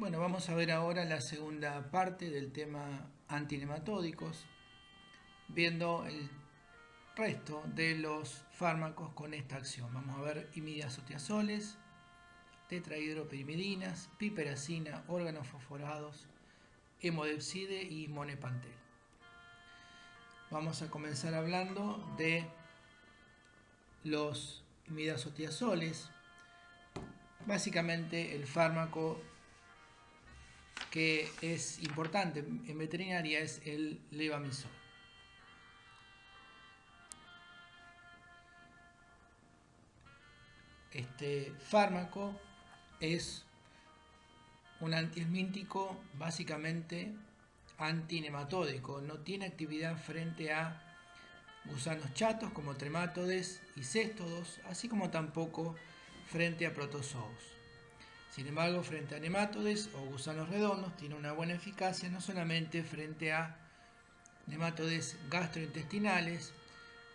Bueno, vamos a ver ahora la segunda parte del tema antinematódicos, viendo el resto de los fármacos con esta acción. Vamos a ver imidazotiazoles, tetrahidropirimidinas, piperacina, órganos fosforados, hemodepside y monepantel. Vamos a comenzar hablando de los imidazotiazoles. Básicamente el fármaco que es importante en veterinaria es el levamisol. Este fármaco es un antiesmíntico básicamente antinematódico, no tiene actividad frente a gusanos chatos como tremátodes y céstodos, así como tampoco frente a protozoos. Sin embargo, frente a nemátodes o gusanos redondos tiene una buena eficacia no solamente frente a nemátodes gastrointestinales,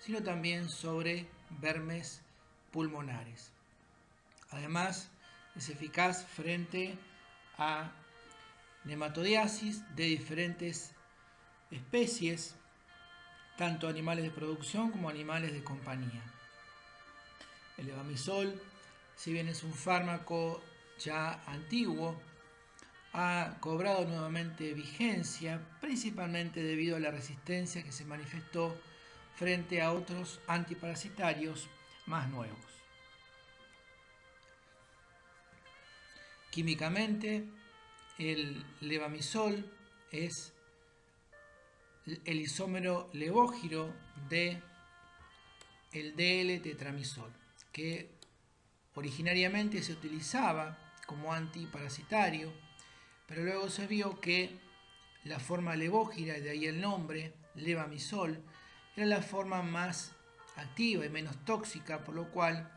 sino también sobre vermes pulmonares. Además, es eficaz frente a nematodiasis de diferentes especies, tanto animales de producción como animales de compañía. El levamisol, si bien es un fármaco ya antiguo, ha cobrado nuevamente vigencia, principalmente debido a la resistencia que se manifestó frente a otros antiparasitarios más nuevos. Químicamente, el levamisol es el isómero levógiro de el DL-tetramisol, que originariamente se utilizaba como antiparasitario, pero luego se vio que la forma levógira, de ahí el nombre, levamisol, era la forma más activa y menos tóxica, por lo cual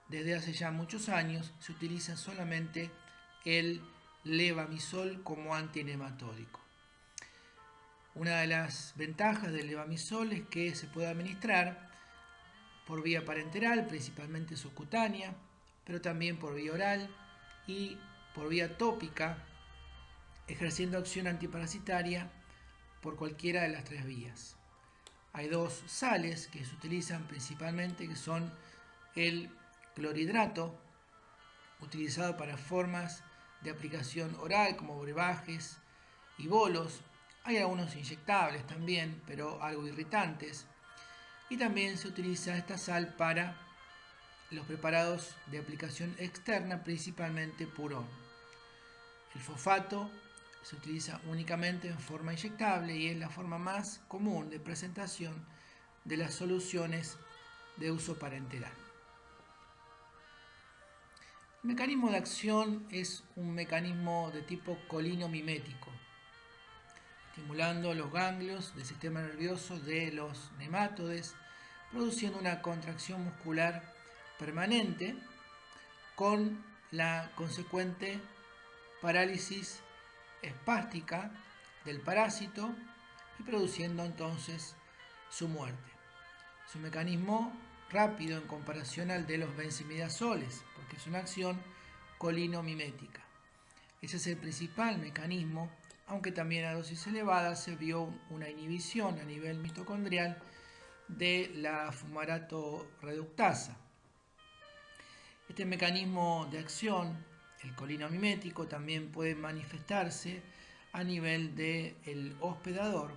desde hace ya muchos años se utiliza solamente el levamisol como antinematódico. Una de las ventajas del levamisol es que se puede administrar por vía parenteral, principalmente subcutánea, pero también por vía oral y por vía tópica, ejerciendo acción antiparasitaria por cualquiera de las tres vías. Hay dos sales que se utilizan principalmente, que son el clorhidrato, utilizado para formas de aplicación oral como brebajes y bolos. Hay algunos inyectables también, pero algo irritantes. Y también se utiliza esta sal para los preparados de aplicación externa, principalmente purón. El fosfato se utiliza únicamente en forma inyectable y es la forma más común de presentación de las soluciones de uso parenteral. El mecanismo de acción es un mecanismo de tipo colino-mimético, estimulando los ganglios del sistema nervioso de los nemátodes, produciendo una contracción muscular permanente con la consecuente parálisis espástica del parásito y produciendo entonces su muerte. Es un mecanismo rápido en comparación al de los benzimidazoles, porque es una acción colino-mimética. Ese es el principal mecanismo, aunque también a dosis elevadas se vio una inhibición a nivel mitocondrial de la fumarato reductasa. Este mecanismo de acción, el colino-mimético, también puede manifestarse a nivel del hospedador,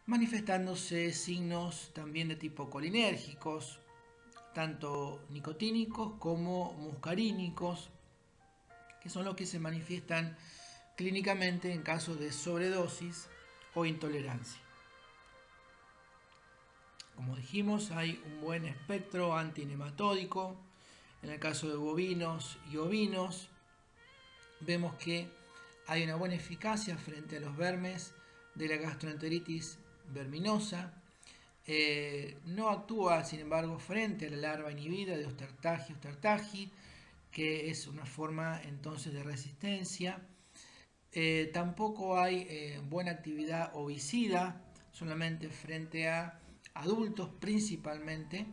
manifestándose signos también de tipo colinérgicos, tanto nicotínicos como muscarínicos, que son los que se manifiestan clínicamente en caso de sobredosis o intolerancia. Como dijimos, hay un buen espectro antinematódico. En el caso de bovinos y ovinos, vemos que hay una buena eficacia frente a los vermes de la gastroenteritis verminosa. No actúa, sin embargo, frente a la larva inhibida de Ostertagi, que es una forma entonces de resistencia. Tampoco hay buena actividad ovicida, solamente frente a adultos principalmente.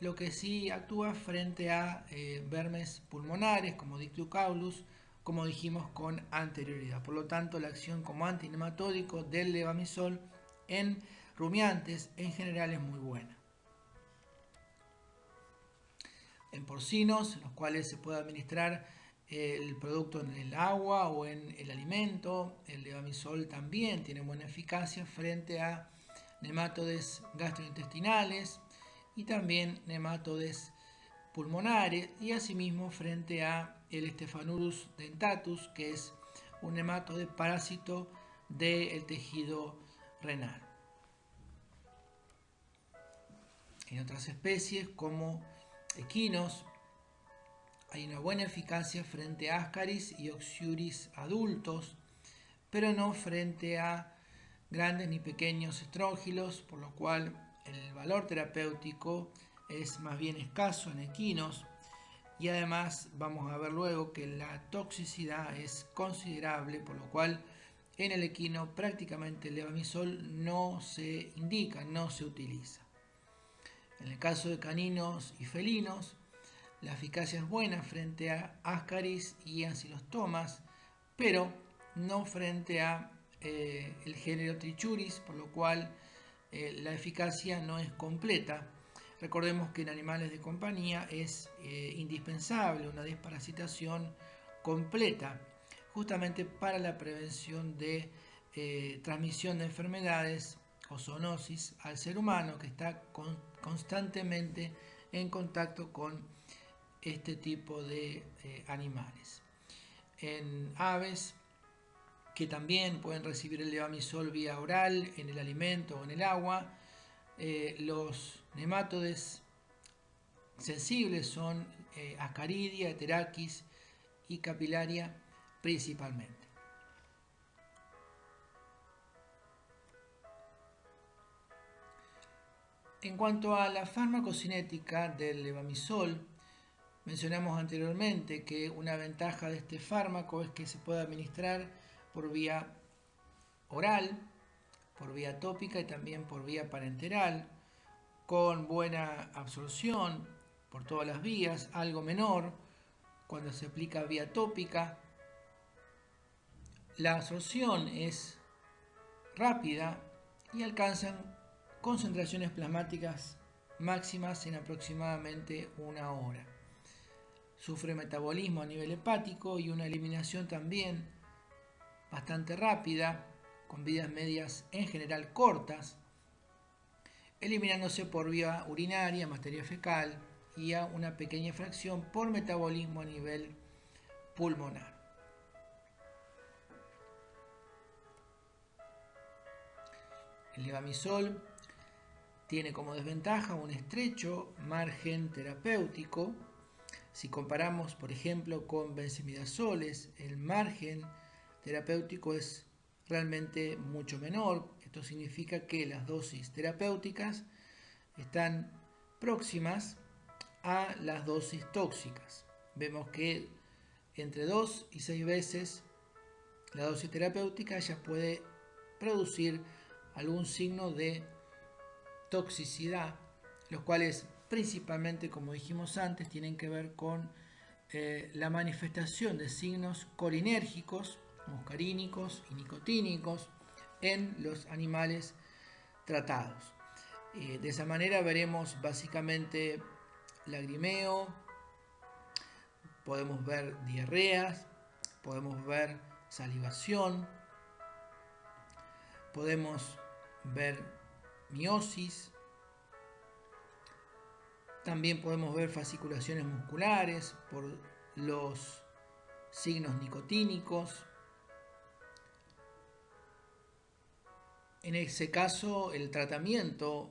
Lo que sí actúa frente a vermes pulmonares como Dictyocaulus, como dijimos con anterioridad. Por lo tanto, la acción como antinematódico del levamisol en rumiantes en general es muy buena. En porcinos, en los cuales se puede administrar el producto en el agua o en el alimento, el levamisol también tiene buena eficacia frente a nematodes gastrointestinales y también nematodes pulmonares, y asimismo frente a el Staphylococcus dentatus, que es un nematode parásito del tejido renal. En otras especies como equinos hay una buena eficacia frente a Ascaris y Oxyuris adultos, pero no frente a grandes ni pequeños estrógilos, por lo cual el valor terapéutico es más bien escaso en equinos, y además vamos a ver luego que la toxicidad es considerable, por lo cual en el equino prácticamente el levamisol no se indica, no se utiliza. En el caso de caninos y felinos, la eficacia es buena frente a Ascaris y Ancylostomos, pero no frente a el género Trichuris, por lo cual la eficacia no es completa. Recordemos que en animales de compañía es indispensable una desparasitación completa, justamente para la prevención de transmisión de enfermedades o zoonosis al ser humano, que está constantemente en contacto con este tipo de animales. En aves que también pueden recibir el levamisol vía oral, en el alimento o en el agua, los nematodes sensibles son Ascaridia, Heterachis y Capillaria principalmente. En cuanto a la farmacocinética del levamisol, mencionamos anteriormente que una ventaja de este fármaco es que se puede administrar por vía oral, por vía tópica y también por vía parenteral, con buena absorción por todas las vías, algo menor cuando se aplica vía tópica. La absorción es rápida y alcanzan concentraciones plasmáticas máximas en aproximadamente 1 hora. Sufre metabolismo a nivel hepático y una eliminación también bastante rápida, con vidas medias en general cortas, eliminándose por vía urinaria, materia fecal y a una pequeña fracción por metabolismo a nivel pulmonar. El levamisol tiene como desventaja un estrecho margen terapéutico. Si comparamos, por ejemplo, con benzimidazoles, el margen terapéutico es realmente mucho menor. Esto significa que las dosis terapéuticas están próximas a las dosis tóxicas. Vemos que entre 2 y 6 veces la dosis terapéutica ya puede producir algún signo de toxicidad, los cuales principalmente, como dijimos antes, tienen que ver con la manifestación de signos colinérgicos, muscarínicos y nicotínicos en los animales tratados. De esa manera veremos básicamente lagrimeo, podemos ver diarreas, podemos ver salivación, podemos ver miosis, también podemos ver fasciculaciones musculares por los signos nicotínicos. En ese caso, el tratamiento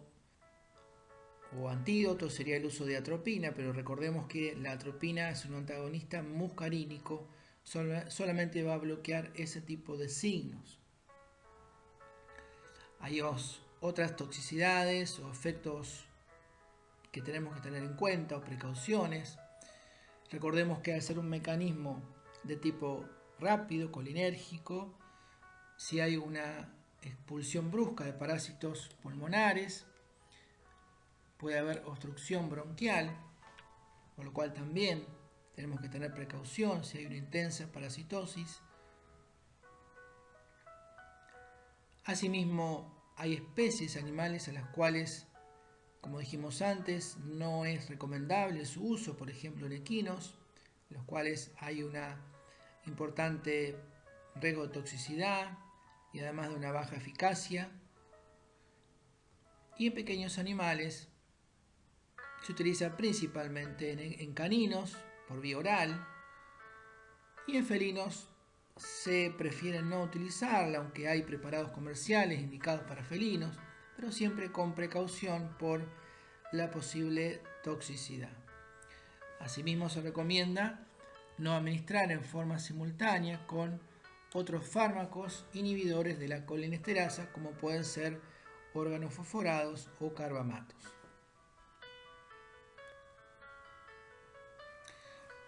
o antídoto sería el uso de atropina, pero recordemos que la atropina es un antagonista muscarínico, solamente va a bloquear ese tipo de signos. Hay otras toxicidades o efectos que tenemos que tener en cuenta o precauciones. Recordemos que al ser un mecanismo de tipo rápido, colinérgico, si hay una expulsión brusca de parásitos pulmonares, puede haber obstrucción bronquial, por lo cual también tenemos que tener precaución si hay una intensa parasitosis. Asimismo, hay especies animales a las cuales, como dijimos antes, no es recomendable su uso, por ejemplo en equinos, en los cuales hay una importante riesgo de toxicidad y además de una baja eficacia. Y en pequeños animales se utiliza principalmente en caninos por vía oral, y en felinos se prefiere no utilizarla, aunque hay preparados comerciales indicados para felinos, pero siempre con precaución por la posible toxicidad. Asimismo, se recomienda no administrar en forma simultánea con otros fármacos inhibidores de la colinesterasa, como pueden ser organofosforados o carbamatos.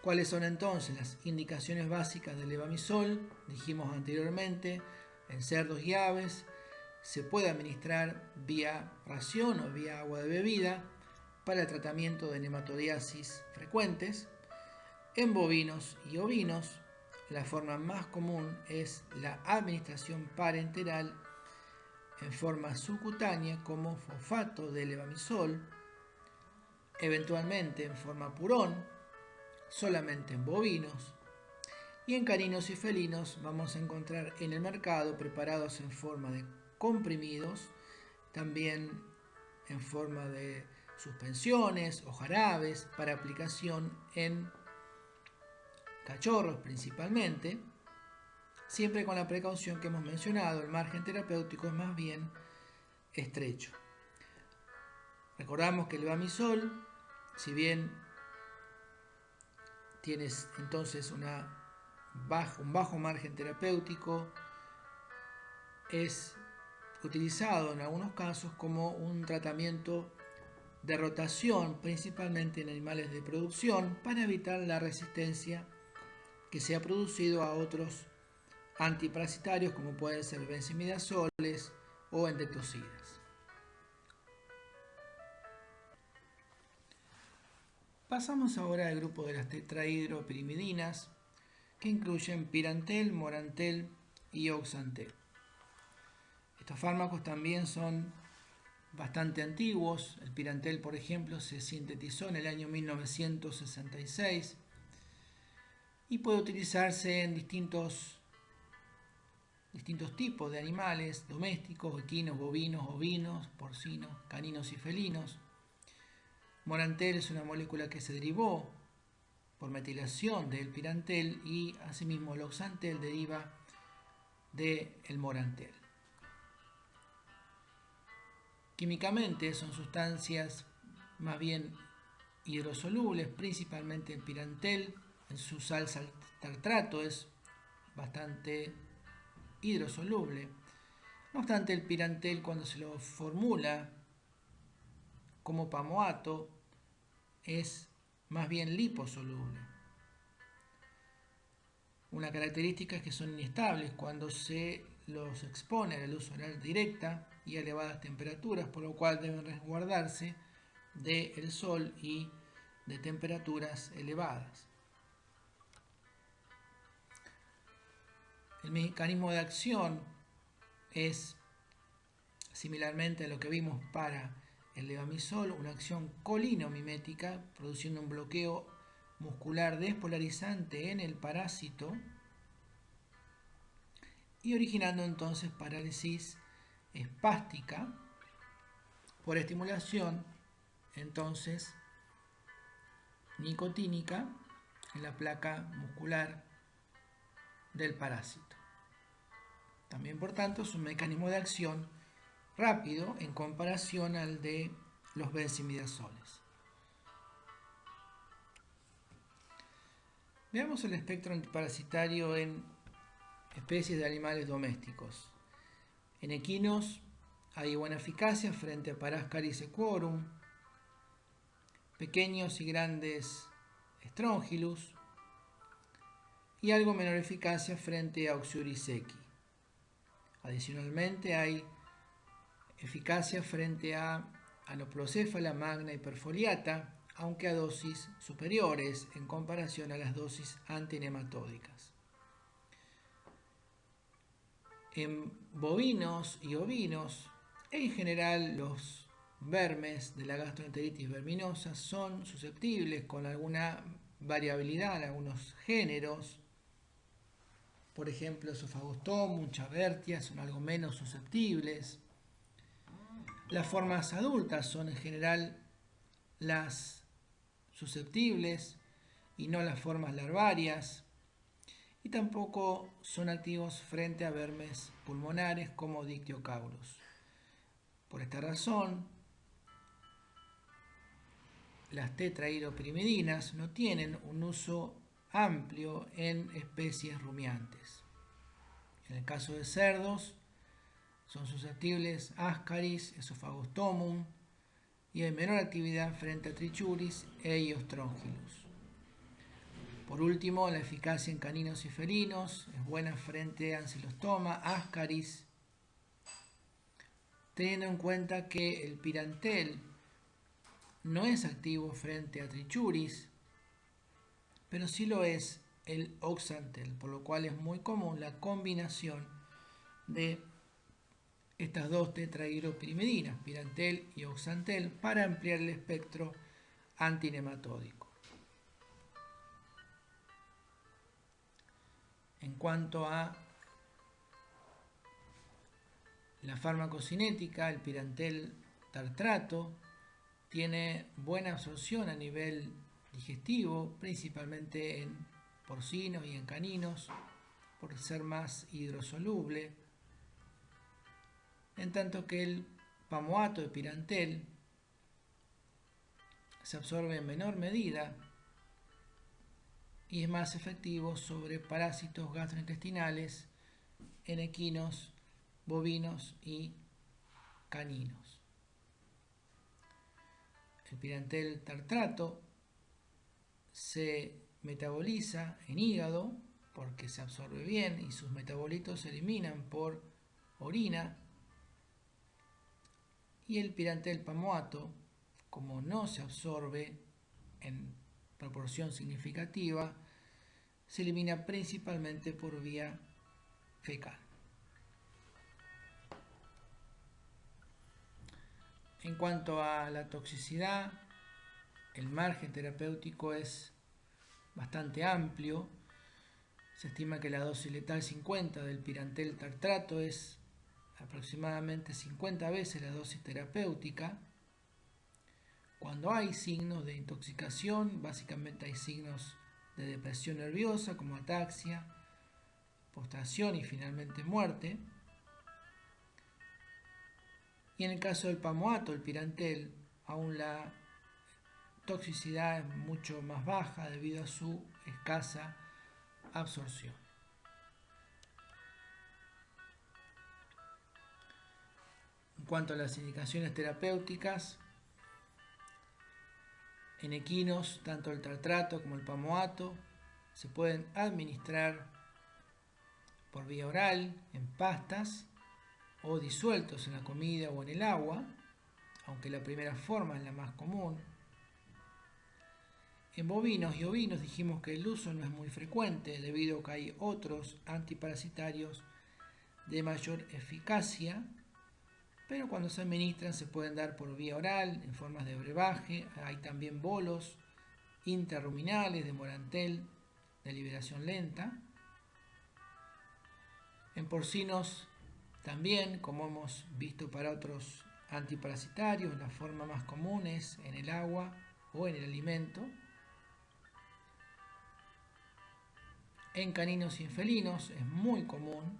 ¿Cuáles son entonces las indicaciones básicas del levamisol? Dijimos anteriormente, en cerdos y aves se puede administrar vía ración o vía agua de bebida para el tratamiento de nematodiasis frecuentes. En bovinos y ovinos, la forma más común es la administración parenteral en forma subcutánea como fosfato de levamisol, eventualmente en forma purón, solamente en bovinos, y en caninos y felinos vamos a encontrar en el mercado preparados en forma de comprimidos, también en forma de suspensiones o jarabes para aplicación en cachorros principalmente, siempre con la precaución que hemos mencionado, el margen terapéutico es más bien estrecho. Recordamos que el levamisol, si bien tienes entonces un bajo margen terapéutico, es utilizado en algunos casos como un tratamiento de rotación, principalmente en animales de producción, para evitar la resistencia que se ha producido a otros antiparasitarios como pueden ser benzimidazoles o endectocidas. Pasamos ahora al grupo de las tetrahidropirimidinas, que incluyen pirantel, morantel y oxantel. Estos fármacos también son bastante antiguos. El pirantel, por ejemplo, se sintetizó en el año 1966 y puede utilizarse en distintos tipos de animales domésticos, equinos, bovinos, ovinos, porcinos, caninos y felinos. Morantel es una molécula que se derivó por metilación del pirantel y asimismo el oxantel deriva del morantel. Químicamente son sustancias más bien hidrosolubles, principalmente el pirantel. En su sal tartrato es bastante hidrosoluble. No obstante, el pirantel, cuando se lo formula como pamoato, es más bien liposoluble. Una característica es que son inestables cuando se los expone a la luz solar directa y a elevadas temperaturas, por lo cual deben resguardarse del sol y de temperaturas elevadas. El mecanismo de acción es similarmente a lo que vimos para el levamisol, una acción colinomimética, produciendo un bloqueo muscular despolarizante en el parásito y originando entonces parálisis espástica por estimulación entonces nicotínica en la placa muscular del parásito. También, por tanto, es un mecanismo de acción rápido en comparación al de los benzimidazoles. Veamos el espectro antiparasitario en especies de animales domésticos. En equinos hay buena eficacia frente a Parascaris equorum, pequeños y grandes Strongylus, y algo menor eficacia frente a Oxyuris equi. Adicionalmente hay eficacia frente a Anoplocéfala magna hiperfoliata, aunque a dosis superiores en comparación a las dosis antinematódicas. En bovinos y ovinos, en general los vermes de la gastroenteritis verminosa son susceptibles con alguna variabilidad en algunos géneros. Por ejemplo, Esophagostomus, Chabertia son algo menos susceptibles. Las formas adultas son en general las susceptibles y no las formas larvarias. Y tampoco son activos frente a vermes pulmonares como Dictyocaulus. Por esta razón, las tetrahidropirimidinas no tienen un uso amplio en especies rumiantes. En el caso de cerdos, son susceptibles Ascaris, Esophagostomum, y hay menor actividad frente a Trichuris e Iostrongylus. Por último, la eficacia en caninos y felinos es buena frente a Ancylostoma, Ascaris, teniendo en cuenta que el pirantel no es activo frente a Trichuris, pero sí lo es el oxantel, por lo cual es muy común la combinación de estas dos tetrahidropirimidinas, pirantel y oxantel, para ampliar el espectro antinematódico. En cuanto a la farmacocinética, el pirantel tartrato tiene buena absorción a nivel digestivo, principalmente en porcinos y en caninos, por ser más hidrosoluble, en tanto que el pamoato de pirantel se absorbe en menor medida y es más efectivo sobre parásitos gastrointestinales en equinos, bovinos y caninos. El pirantel tartrato se metaboliza en hígado porque se absorbe bien y sus metabolitos se eliminan por orina. Y el pirantel pamoato, como no se absorbe en proporción significativa, se elimina principalmente por vía fecal. En cuanto a la toxicidad, el margen terapéutico es bastante amplio. Se estima que la dosis letal 50 del pirantel tartrato es aproximadamente 50 veces la dosis terapéutica. Cuando hay signos de intoxicación, básicamente hay signos de depresión nerviosa como ataxia, postración y finalmente muerte. Y en el caso del pamoato, el pirantel, aún la toxicidad es mucho más baja debido a su escasa absorción. En cuanto a las indicaciones terapéuticas, en equinos, tanto el tartrato como el pamoato se pueden administrar por vía oral, en pastas o disueltos en la comida o en el agua, aunque la primera forma es la más común. En bovinos y ovinos dijimos que el uso no es muy frecuente debido a que hay otros antiparasitarios de mayor eficacia, pero cuando se administran se pueden dar por vía oral en formas de brebaje. Hay también bolos intraruminales de morantel de liberación lenta. En porcinos también, como hemos visto para otros antiparasitarios, la forma más común es en el agua o en el alimento. En caninos y en felinos es muy común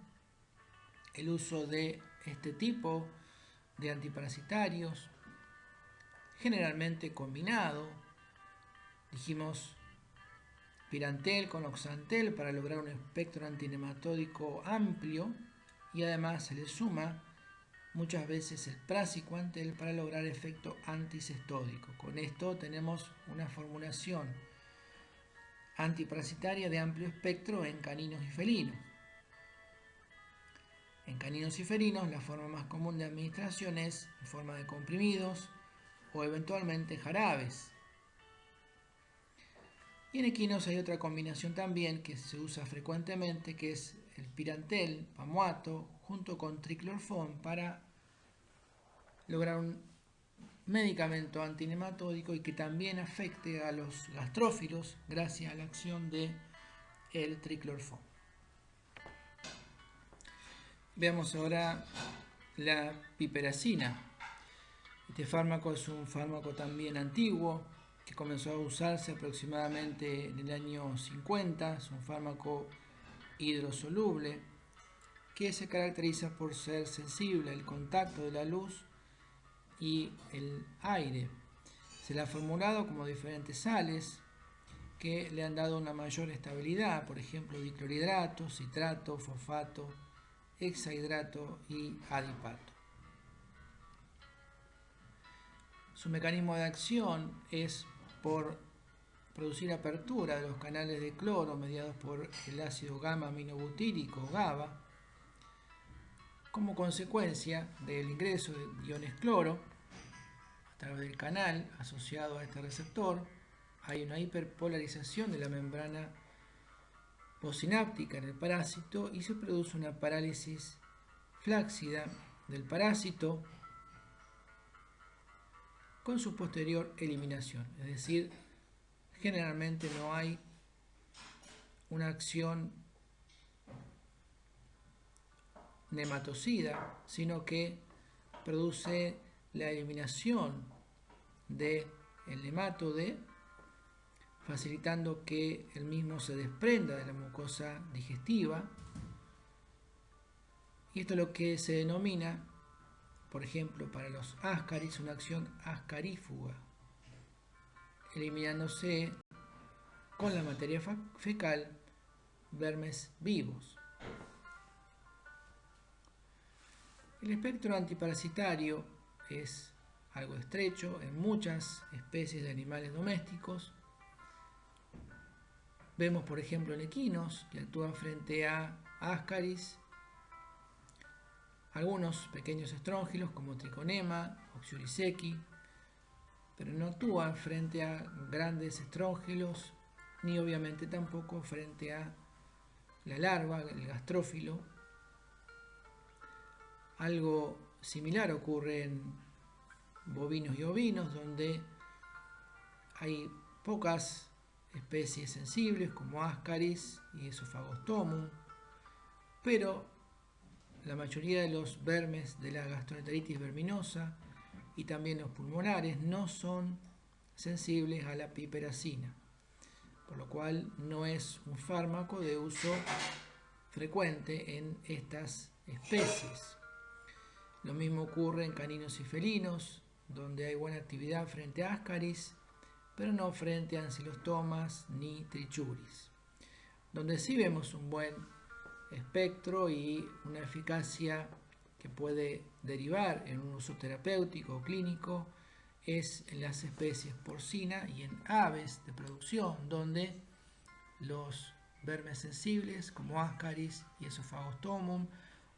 el uso de este tipo de antiparasitarios, generalmente combinado. Dijimos pirantel con oxantel para lograr un espectro antinematódico amplio, y además se le suma muchas veces el praziquantel para lograr efecto anticestódico. Con esto tenemos una formulación antiparasitaria de amplio espectro en caninos y felinos. En caninos y felinos la forma más común de administración es en forma de comprimidos o eventualmente jarabes. Y en equinos hay otra combinación también que se usa frecuentemente, que es el pirantel, pamuato, junto con triclorfón para lograr un medicamento antinematódico y que también afecte a los gastrófilos gracias a la acción de el triclorfón. Veamos ahora la piperacina. Este fármaco es un fármaco también antiguo que comenzó a usarse aproximadamente en el año 50. Es un fármaco hidrosoluble que se caracteriza por ser sensible al contacto de la luz y el aire. Se le ha formulado como diferentes sales que le han dado una mayor estabilidad, por ejemplo, diclorhidrato, citrato, fosfato, hexahidrato y adipato. Su mecanismo de acción es por producir apertura de los canales de cloro mediados por el ácido gamma-aminobutírico GABA. Como consecuencia del ingreso de iones cloro a través del canal asociado a este receptor, hay una hiperpolarización de la membrana postsináptica en el parásito y se produce una parálisis flácida del parásito con su posterior eliminación. Es decir, generalmente no hay una acción nematocida, sino que produce la eliminación del nemátode, facilitando que el mismo se desprenda de la mucosa digestiva. Y esto es lo que se denomina, por ejemplo, para los ascaris, una acción ascarífuga, eliminándose con la materia fecal vermes vivos. El espectro antiparasitario es algo estrecho en muchas especies de animales domésticos. Vemos, por ejemplo, en equinos que actúan frente a ascaris, algunos pequeños estróngilos como Trichonema, Oxyurisecki, pero no actúan frente a grandes estróngilos ni obviamente tampoco frente a la larva, el gastrófilo. Algo similar ocurre en bovinos y ovinos, donde hay pocas especies sensibles como Ascaris y Esophagostomum, pero la mayoría de los vermes de la gastroenteritis verminosa y también los pulmonares no son sensibles a la piperacina, por lo cual no es un fármaco de uso frecuente en estas especies. Lo mismo ocurre en caninos y felinos, donde hay buena actividad frente a Ascaris, pero no frente a Ancilostomas ni Trichuris, donde sí vemos un buen espectro y una eficacia que puede derivar en un uso terapéutico o clínico es en las especies porcina y en aves de producción, donde los vermes sensibles como Ascaris y Esophagostomum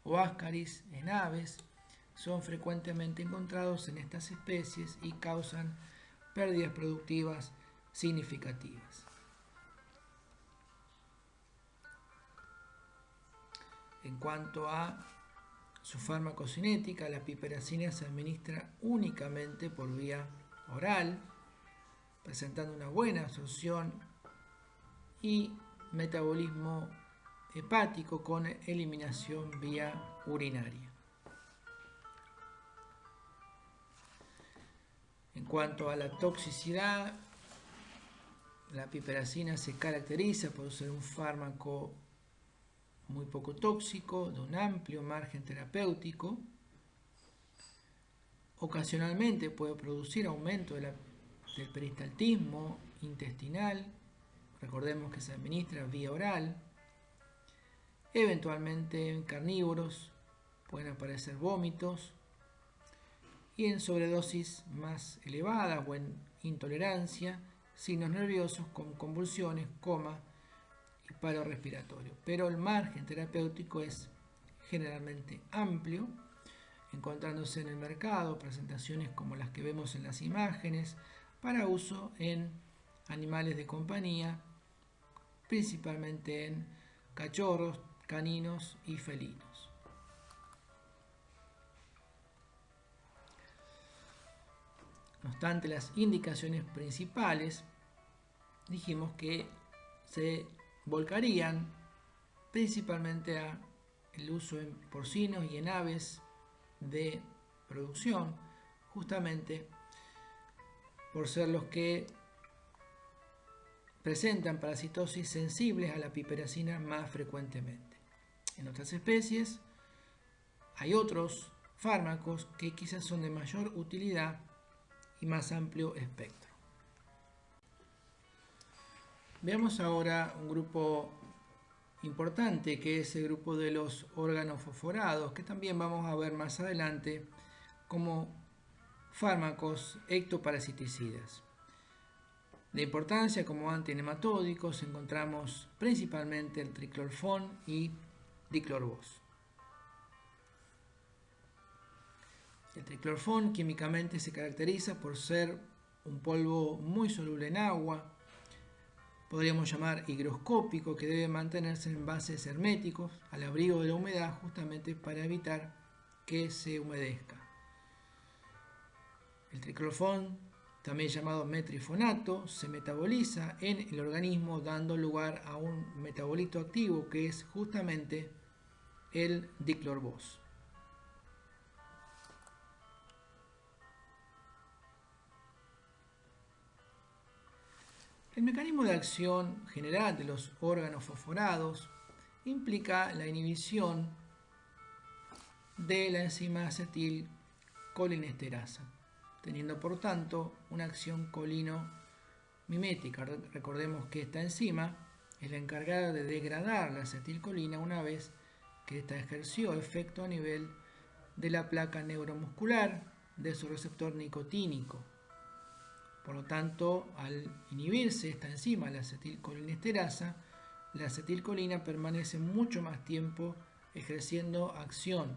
o Ascaris en aves son frecuentemente encontrados en estas especies y causan pérdidas productivas significativas. En cuanto a su farmacocinética, la piperacina se administra únicamente por vía oral, presentando una buena absorción y metabolismo hepático con eliminación vía urinaria. En cuanto a la toxicidad, la piperacina se caracteriza por ser un fármaco muy poco tóxico, de un amplio margen terapéutico. Ocasionalmente puede producir aumento del peristaltismo intestinal. Recordemos que se administra vía oral. Eventualmente en carnívoros pueden aparecer vómitos. Y en sobredosis más elevadas o en intolerancia, signos nerviosos con convulsiones, coma y paro respiratorio. Pero el margen terapéutico es generalmente amplio, encontrándose en el mercado presentaciones como las que vemos en las imágenes para uso en animales de compañía, principalmente en cachorros, caninos y felinos. No obstante, las indicaciones principales dijimos que se volcarían principalmente a el uso en porcinos y en aves de producción, justamente por ser los que presentan parasitosis sensibles a la piperacina más frecuentemente. En otras especies hay otros fármacos que quizás son de mayor utilidad y más amplio espectro. Veamos ahora un grupo importante, que es el grupo de los organofosforados, que también vamos a ver más adelante como fármacos ectoparasiticidas. De importancia como antinematódicos encontramos principalmente el triclorfón y diclorbos. El triclorfón químicamente se caracteriza por ser un polvo muy soluble en agua, podríamos llamar higroscópico, que debe mantenerse en envases herméticos al abrigo de la humedad, justamente para evitar que se humedezca. El triclorfón, también llamado metrifonato, se metaboliza en el organismo dando lugar a un metabolito activo que es justamente el diclorbos. El mecanismo de acción general de los órganos fosforados implica la inhibición de la enzima acetilcolinesterasa, teniendo por tanto una acción colino-mimética. Recordemos que esta enzima es la encargada de degradar la acetilcolina una vez que ésta ejerció efecto a nivel de la placa neuromuscular de su receptor nicotínico. Por lo tanto, al inhibirse esta enzima, la acetilcolinesterasa, la acetilcolina permanece mucho más tiempo ejerciendo acción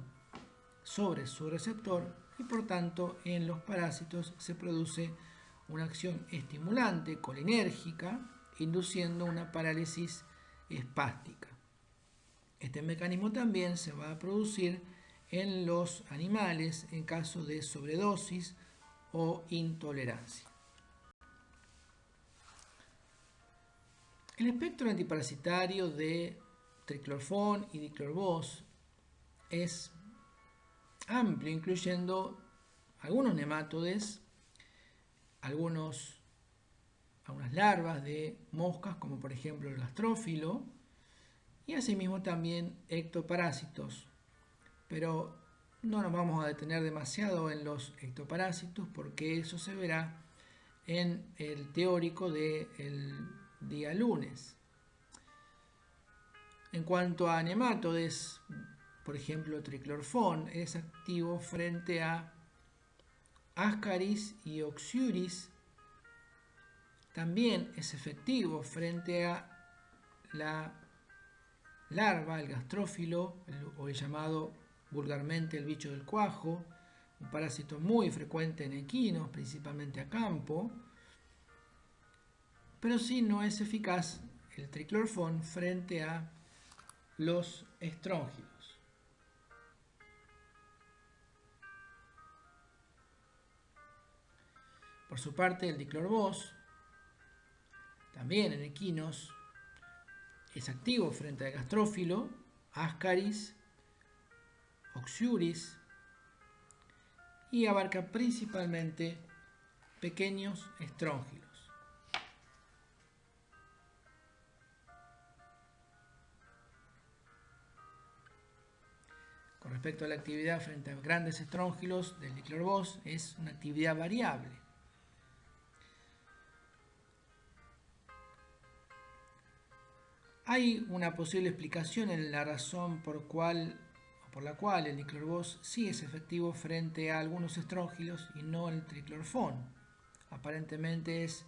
sobre su receptor y por tanto en los parásitos se produce una acción estimulante colinérgica induciendo una parálisis espástica. Este mecanismo también se va a producir en los animales en caso de sobredosis o intolerancia. El espectro antiparasitario de triclorfón y diclorbos es amplio, incluyendo algunos nemátodes, algunas larvas de moscas, como por ejemplo el gastrófilo, y asimismo también ectoparásitos. Pero no nos vamos a detener demasiado en los ectoparásitos porque eso se verá en el teórico del día lunes. En cuanto a nemátodes, por ejemplo, triclorfón es activo frente a Ascaris y Oxyuris. También es efectivo frente a la larva, el gastrófilo, o el llamado vulgarmente el bicho del cuajo, un parásito muy frecuente en equinos, principalmente a campo, pero sí no es eficaz el triclorfón frente a los estróngilos. Por su parte, el diclorbos, también en equinos, es activo frente al gastrófilo, Ascaris, Oxyuris, y abarca principalmente pequeños estróngilos. Con respecto a la actividad frente a grandes estróngilos del diclorbos, es una actividad variable. Hay una posible explicación en la razón por la cual el diclorbos sí es efectivo frente a algunos estróngilos y no el triclorfón. Aparentemente es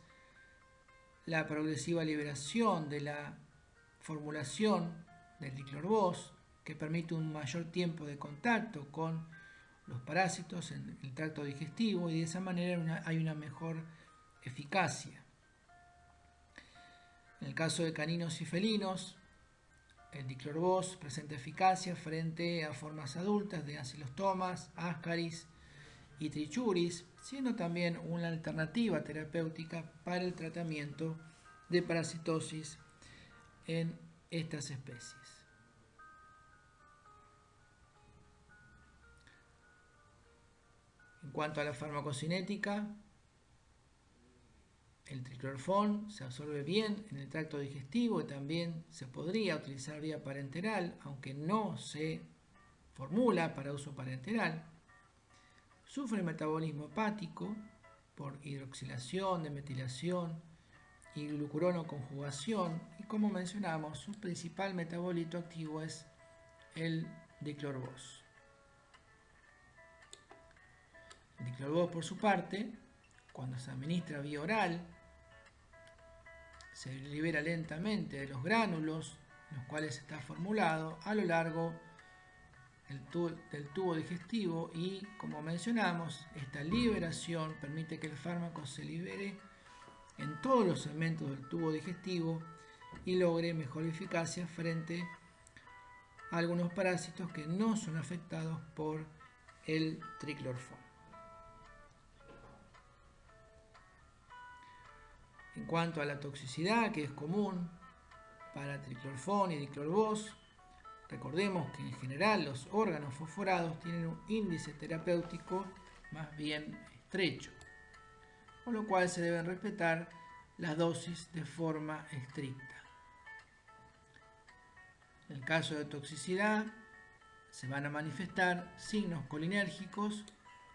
la progresiva liberación de la formulación del diclorbos que permite un mayor tiempo de contacto con los parásitos en el tracto digestivo y de esa manera hay una mejor eficacia. En el caso de caninos y felinos, el diclorvos presenta eficacia frente a formas adultas de ancilostomas, ascaris y trichuris, siendo también una alternativa terapéutica para el tratamiento de parasitosis en estas especies. En cuanto a la farmacocinética, el triclorfón se absorbe bien en el tracto digestivo y también se podría utilizar vía parenteral, aunque no se formula para uso parenteral. Sufre metabolismo hepático por hidroxilación, demetilación y glucuronoconjugación, y como mencionamos, su principal metabolito activo es el diclorvos. El diclorvos, por su parte, cuando se administra vía oral, se libera lentamente de los gránulos en los cuales está formulado a lo largo del tubo digestivo, y como mencionamos, esta liberación permite que el fármaco se libere en todos los segmentos del tubo digestivo y logre mejor eficacia frente a algunos parásitos que no son afectados por el triclorfón. En cuanto a la toxicidad, que es común para triclorfón y diclorvos, recordemos que en general los órganos fosforados tienen un índice terapéutico más bien estrecho, con lo cual se deben respetar las dosis de forma estricta. En el caso de toxicidad, se van a manifestar signos colinérgicos,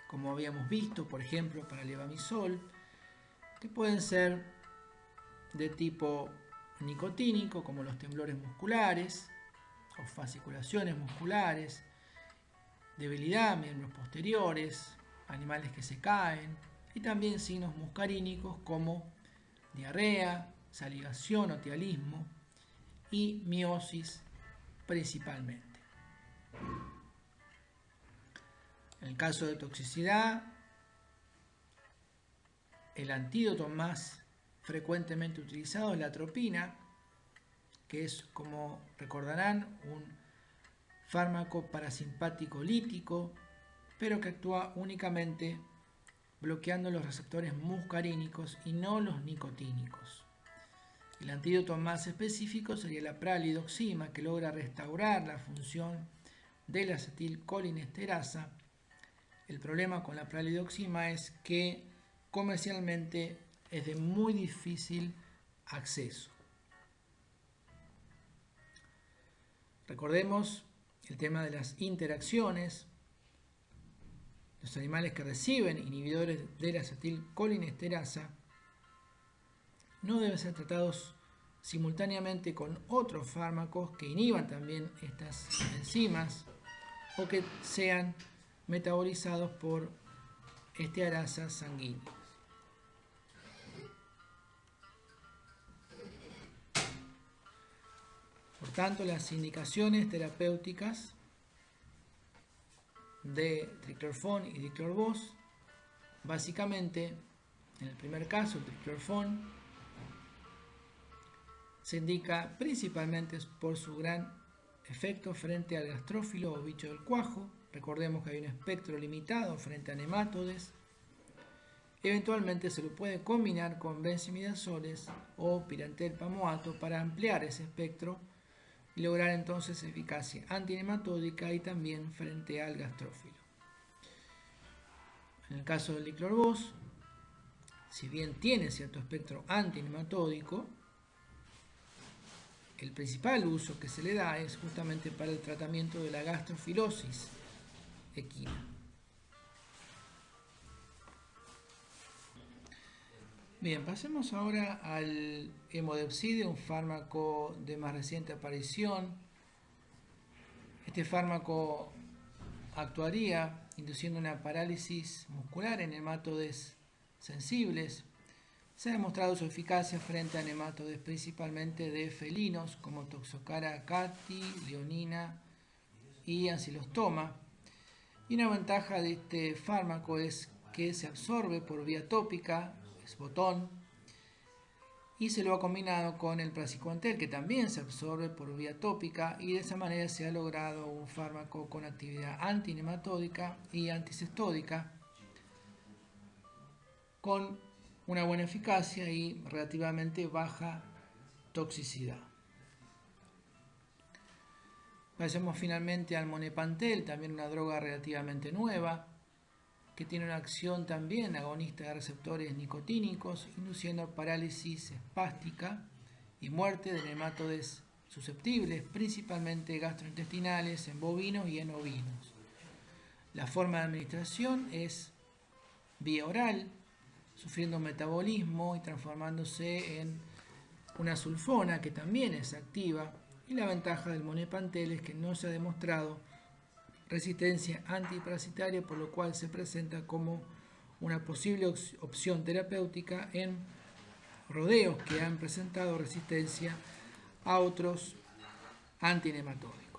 como habíamos visto, por ejemplo, para el levamisol, que pueden ser de tipo nicotínico, como los temblores musculares o fasciculaciones musculares, debilidad en miembros posteriores, animales que se caen, y también signos muscarínicos como diarrea, salivación o tialismo y miosis principalmente. En el caso de toxicidad, el antídoto más frecuentemente utilizado es la atropina, que es, como recordarán, un fármaco parasimpático lítico, pero que actúa únicamente bloqueando los receptores muscarínicos y no los nicotínicos. El antídoto más específico sería la pralidoxima, que logra restaurar la función de la acetilcolinesterasa. El problema con la pralidoxima es que comercialmente es de muy difícil acceso. Recordemos el tema de las interacciones. Los animales que reciben inhibidores de la acetilcolinesterasa no deben ser tratados simultáneamente con otros fármacos que inhiban también estas enzimas o que sean metabolizados por estearasas sanguíneas. Por tanto, las indicaciones terapéuticas de triclorfón y diclorvos, básicamente, en el primer caso, el triclorfón se indica principalmente por su gran efecto frente al gastrófilo o bicho del cuajo. Recordemos que hay un espectro limitado frente a nemátodes. Eventualmente se lo puede combinar con benzimidazoles o pirantelpamoato para ampliar ese espectro y lograr entonces eficacia antinematódica y también frente al gastrófilo. En el caso del diclorvos, si bien tiene cierto espectro antinematódico, el principal uso que se le da es justamente para el tratamiento de la gastrofilosis equina. Bien, pasemos ahora al hemodepside, un fármaco de más reciente aparición. Este fármaco actuaría induciendo una parálisis muscular en nematodes sensibles. Se ha demostrado su eficacia frente a nematodes principalmente de felinos como Toxocara cati, Leonina y Ancylostoma. Y una ventaja de este fármaco es que se absorbe por vía tópica, es botón, y se lo ha combinado con el praziquantel, que también se absorbe por vía tópica, y de esa manera se ha logrado un fármaco con actividad antinematódica y anticestódica con una buena eficacia y relativamente baja toxicidad. Pasemos finalmente al monepantel, también una droga relativamente nueva, que tiene una acción también agonista de receptores nicotínicos, induciendo parálisis espástica y muerte de nematodes susceptibles, principalmente gastrointestinales en bovinos y en ovinos. La forma de administración es vía oral, sufriendo un metabolismo y transformándose en una sulfona que también es activa, y la ventaja del monepantel es que no se ha demostrado resistencia antiparasitaria, por lo cual se presenta como una posible opción terapéutica en rodeos que han presentado resistencia a otros antinematódicos.